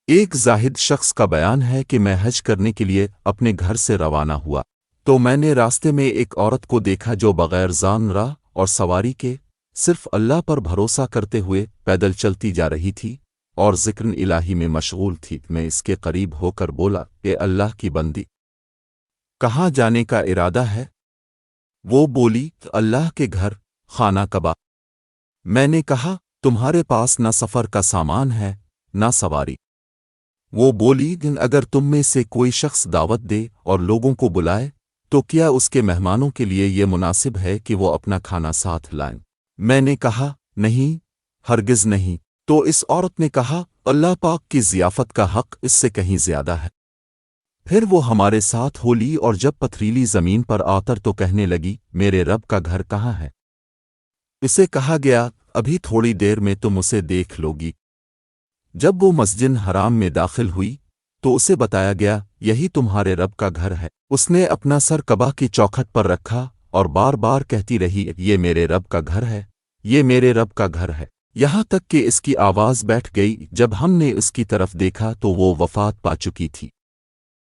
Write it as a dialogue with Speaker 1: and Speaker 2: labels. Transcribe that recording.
Speaker 1: ایک زاہد شخص کا بیان ہے کہ میں حج کرنے کے لیے اپنے گھر سے روانہ ہوا تو میں نے راستے میں ایک عورت کو دیکھا جو بغیر زان راہ اور سواری کے صرف اللہ پر بھروسہ کرتے ہوئے پیدل چلتی جا رہی تھی اور ذکر الہی میں مشغول تھی۔ میں اس کے قریب ہو کر بولا، اے اللہ کی بندی، کہاں جانے کا ارادہ ہے؟ وہ بولی، اللہ کے گھر، خانہ کعبہ۔ میں نے کہا، تمہارے پاس نہ سفر کا سامان ہے نہ سواری۔ وہ بولی، اگر تم میں سے کوئی شخص دعوت دے اور لوگوں کو بلائے تو کیا اس کے مہمانوں کے لیے یہ مناسب ہے کہ وہ اپنا کھانا ساتھ لائیں؟ میں نے کہا، نہیں، ہرگز نہیں۔ تو اس عورت نے کہا، اللہ پاک کی ضیافت کا حق اس سے کہیں زیادہ ہے۔ پھر وہ ہمارے ساتھ ہو لی اور جب پتھریلی زمین پر آتر تو کہنے لگی، میرے رب کا گھر کہاں ہے؟ اسے کہا گیا، ابھی تھوڑی دیر میں تم اسے دیکھ لو گی۔ جب وہ مسجد حرام میں داخل ہوئی تو اسے بتایا گیا، یہی تمہارے رب کا گھر ہے۔ اس نے اپنا سر کعبہ کی چوکھٹ پر رکھا اور بار بار کہتی رہی، یہ میرے رب کا گھر ہے، یہ میرے رب کا گھر ہے، یہاں تک کہ اس کی آواز بیٹھ گئی۔ جب ہم نے اس کی طرف دیکھا تو وہ وفات پا چکی تھی۔